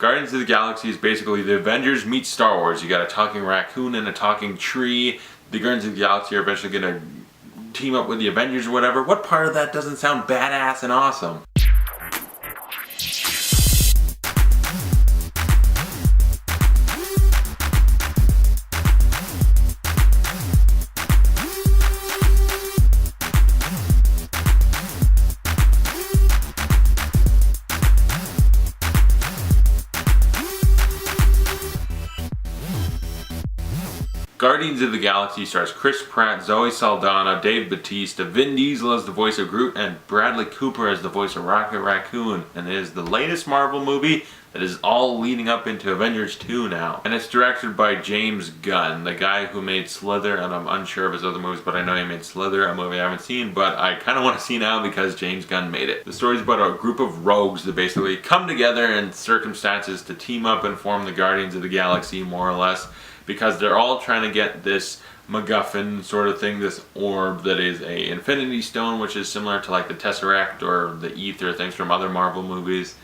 Guardians of the Galaxy is basically the Avengers meets Star Wars. You got a talking raccoon and a talking tree. The Guardians of the Galaxy are eventually going to team up with the Avengers or whatever. What part of that doesn't sound badass and awesome? Guardians of the Galaxy stars Chris Pratt, Zoe Saldana, Dave Bautista, Vin Diesel as the voice of Groot, and Bradley Cooper as the voice of Rocket Raccoon. And it is the latest Marvel movie that is all leading up into Avengers 2 now. And it's directed by James Gunn, the guy who made Slither, and I'm unsure of his other movies, but I know he made Slither, a movie I haven't seen, but I kind of want to see now because James Gunn made it. The story is about a group of rogues that basically come together in circumstances to team up and form the Guardians of the Galaxy, more or less, because they're all trying to get this MacGuffin sort of thing, this orb that is a Infinity Stone, which is similar to like the Tesseract or the Ether things from other Marvel movies.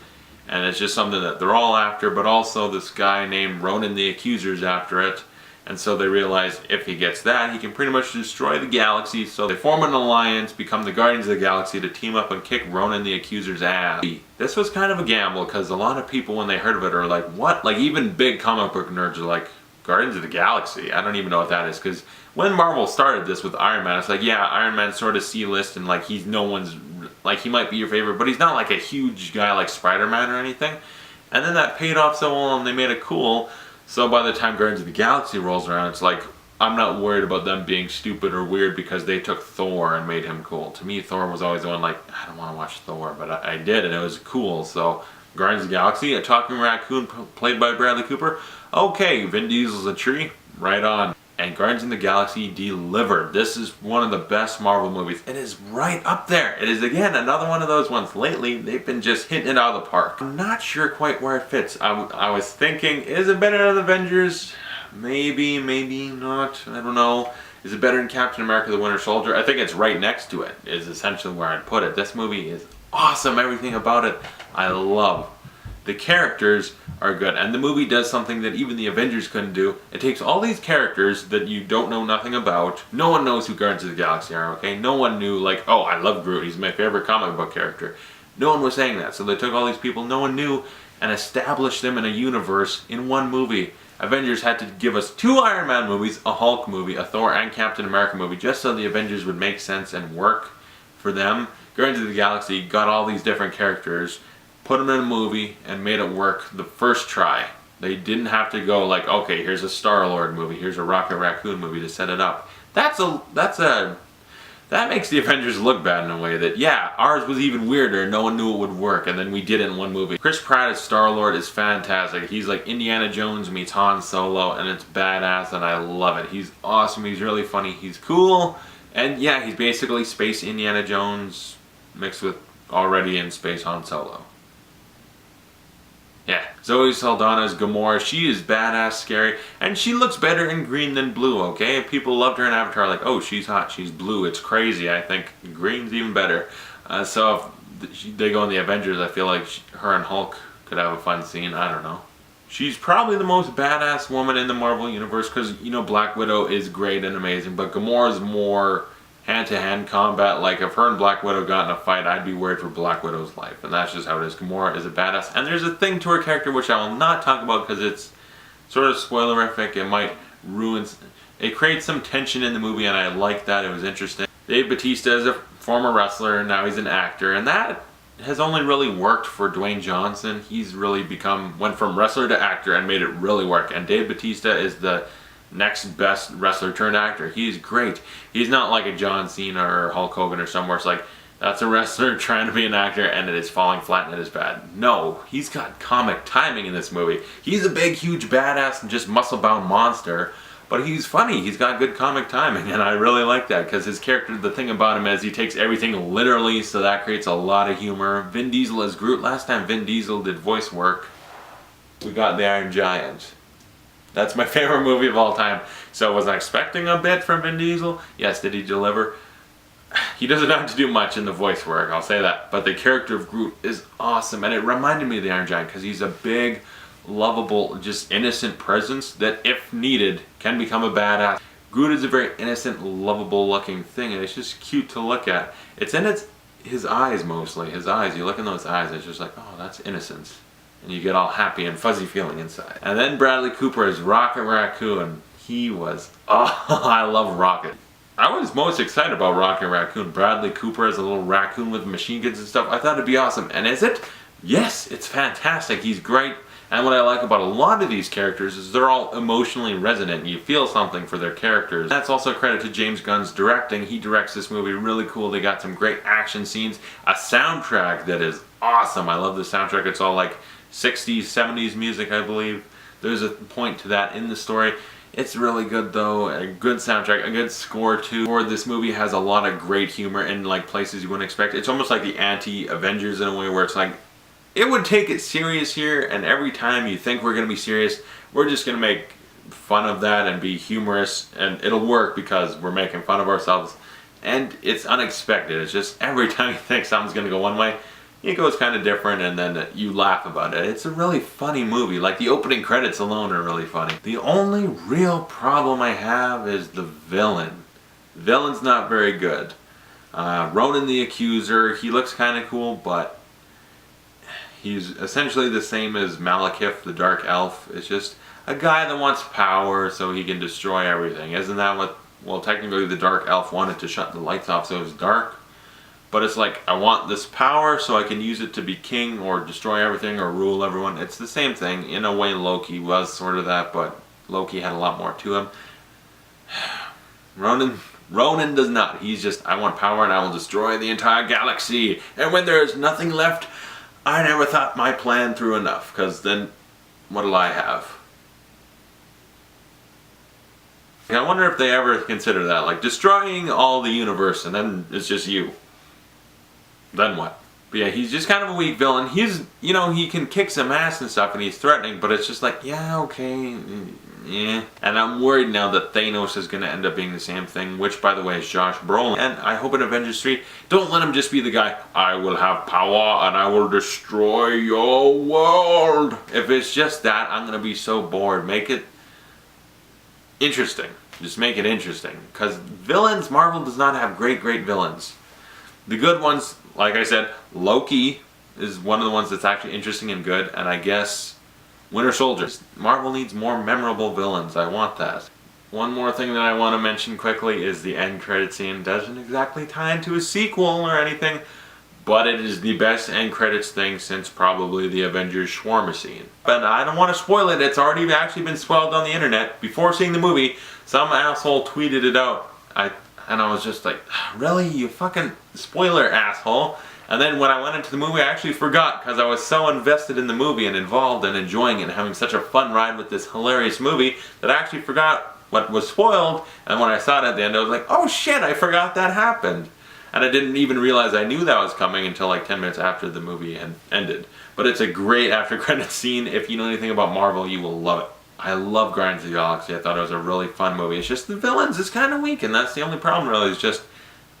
And it's just something that they're all after, but also this guy named Ronan the Accuser's after it. And so they realize if he gets that, he can pretty much destroy the galaxy. So they form an alliance, become the Guardians of the Galaxy to team up and kick Ronan the Accuser's ass. This was kind of a gamble because a lot of people when they heard of it are like, what? Like even big comic book nerds are like, Guardians of the Galaxy? I don't even know what that is, because when Marvel started this with Iron Man, it's like, yeah, Iron Man's sort of C-list and like he's no one's, like he might be your favorite, but he's not like a huge guy like Spider-Man or anything. And then that paid off so well and they made it cool, so by the time Guardians of the Galaxy rolls around, it's like, I'm not worried about them being stupid or weird because they took Thor and made him cool. To me, Thor was always the one like, I don't want to watch Thor, but I did and it was cool. So Guardians of the Galaxy, a talking raccoon played by Bradley Cooper. Okay, Vin Diesel's a tree, right on. And Guardians of the Galaxy delivered. This is one of the best Marvel movies. It is right up there. It is, again, another one of those ones. Lately, they've been just hitting it out of the park. I'm not sure quite where it fits. I was thinking, is it better than Avengers? Maybe, maybe not. I don't know. Is it better than Captain America the Winter Soldier? I think it's right next to it, is essentially where I'd put it. This movie is awesome. Everything about it, I love. The characters are good, and the movie does something that even the Avengers couldn't do. It takes all these characters that you don't know nothing about. No one knows who Guardians of the Galaxy are, okay? No one knew, like, oh, I love Groot, he's my favorite comic book character. No one was saying that, so they took all these people no one knew and established them in a universe in one movie. Avengers had to give us 2 Iron Man movies, a Hulk movie, a Thor and Captain America movie, just so the Avengers would make sense and work for them. Guardians of the Galaxy got all these different characters, put them in a movie, and made it work the first try. They didn't have to go like, okay, here's a Star-Lord movie, here's a Rocket Raccoon movie to set it up. That makes the Avengers look bad in a way that, yeah, ours was even weirder, no one knew it would work, and then we did it in one movie. Chris Pratt as Star-Lord is fantastic. He's like Indiana Jones meets Han Solo, and it's badass, and I love it. He's awesome, he's really funny, he's cool, and yeah, he's basically Space Indiana Jones mixed with already in Space Han Solo. Yeah, Zoe Saldana's Gamora. She is badass, scary, and she looks better in green than blue, okay? People loved her in Avatar, like, oh, she's hot, she's blue, it's crazy. I think green's even better. So if they go in the Avengers, I feel like her and Hulk could have a fun scene, I don't know. She's probably the most badass woman in the Marvel Universe, because, you know, Black Widow is great and amazing, but Gamora's more hand-to-hand combat. Like if her and Black Widow got in a fight, I'd be worried for Black Widow's life, and that's just how it is. Gamora is a badass, and there's a thing to her character which I will not talk about because it's sort of spoilerific. It might ruin, it creates some tension in the movie, and I like that. It was interesting. Dave Bautista is a former wrestler, and now he's an actor, and that has only really worked for Dwayne Johnson. He's really went from wrestler to actor and made it really work, and Dave Bautista is the next best wrestler turned actor. He's great. He's not like a John Cena or Hulk Hogan or somewhere. It's like, that's a wrestler trying to be an actor and it is falling flat and it is bad. No, he's got comic timing in this movie. He's a big, huge badass and just muscle-bound monster, but he's funny. He's got good comic timing, and I really like that because his character, the thing about him is he takes everything literally, so that creates a lot of humor. Vin Diesel as Groot. Last time Vin Diesel did voice work, we got the Iron Giant. That's my favorite movie of all time. So was I expecting a bit from Vin Diesel? Yes, did he deliver? He doesn't have to do much in the voice work, I'll say that. But the character of Groot is awesome, and it reminded me of the Iron Giant because he's a big, lovable, just innocent presence that, if needed, can become a badass. Groot is a very innocent, lovable looking thing, and it's just cute to look at. It's in his eyes mostly. His eyes, you look in those eyes, it's just like, oh, that's innocence. And you get all happy and fuzzy feeling inside. And then Bradley Cooper as Rocket Raccoon. He was, oh, I love Rocket. I was most excited about Rocket Raccoon. Bradley Cooper as a little raccoon with machine guns and stuff. I thought it'd be awesome. And is it? Yes, it's fantastic. He's great. And what I like about a lot of these characters is they're all emotionally resonant. You feel something for their characters. That's also credit to James Gunn's directing. He directs this movie really cool. They got some great action scenes. A soundtrack that is awesome. I love the soundtrack. It's all like 60s, 70s music, I believe. There's a point to that in the story. It's really good though, a good soundtrack, a good score too. This movie has a lot of great humor in like places you wouldn't expect. It's almost like the anti-Avengers in a way where it's like, it would take it serious here, and every time you think we're going to be serious, we're just going to make fun of that and be humorous, and it'll work because we're making fun of ourselves. And it's unexpected. It's just every time you think something's going to go one way, it goes kind of different, and then you laugh about it. It's a really funny movie. Like, the opening credits alone are really funny. The only real problem I have is the villain. The villain's not very good. Ronan the Accuser, he looks kind of cool, but he's essentially the same as Malekith, the Dark Elf. It's just a guy that wants power so he can destroy everything. Isn't that what, well, technically the Dark Elf wanted to shut the lights off so it was dark? But it's like, I want this power so I can use it to be king or destroy everything or rule everyone. It's the same thing. In a way, Loki was sort of that, but Loki had a lot more to him. Ronan does not. He's just, I want power and I will destroy the entire galaxy. And when there is nothing left, I never thought my plan through enough. Because then, what'll I have? I wonder if they ever consider that. Like, destroying all the universe and then it's just you. Then what? But yeah, he's just kind of a weak villain. He's, you know, he can kick some ass and stuff and he's threatening, but it's just like, yeah, okay, yeah. And I'm worried now that Thanos is going to end up being the same thing, which, by the way, is Josh Brolin. And I hope in Avengers 3, don't let him just be the guy, I will have power and I will destroy your world. If it's just that, I'm going to be so bored. Make it interesting. Just make it interesting. Because villains, Marvel does not have great villains. The good ones, like I said, Loki is one of the ones that's actually interesting and good, and I guess Winter Soldier. Marvel needs more memorable villains. I want that. One more thing that I want to mention quickly is the end credit scene. Doesn't exactly tie into a sequel or anything, but it is the best end credits thing since probably the Avengers shawarma scene. But I don't want to spoil it. It's already actually been spoiled on the internet. Before seeing the movie, some asshole tweeted it out. And I was just like, really? You fucking spoiler asshole. And then when I went into the movie, I actually forgot because I was so invested in the movie and involved and enjoying it and having such a fun ride with this hilarious movie that I actually forgot what was spoiled. And when I saw it at the end, I was like, oh shit, I forgot that happened. And I didn't even realize I knew that was coming until like 10 minutes after the movie ended. But it's a great after credits scene. If you know anything about Marvel, you will love it. I love Guardians of the Galaxy. I thought it was a really fun movie. It's just the villains is kind of weak, and that's the only problem really, is just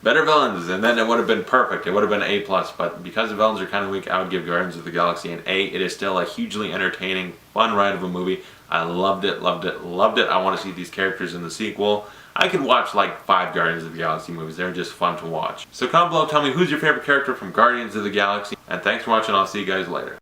better villains, and then it would have been perfect. It would have been A+, but because the villains are kind of weak, I would give Guardians of the Galaxy an A. It is still a hugely entertaining, fun ride of a movie. I loved it, loved it, loved it. I want to see these characters in the sequel. I could watch like 5 Guardians of the Galaxy movies. They're just fun to watch. So comment below, tell me who's your favorite character from Guardians of the Galaxy, and thanks for watching. I'll see you guys later.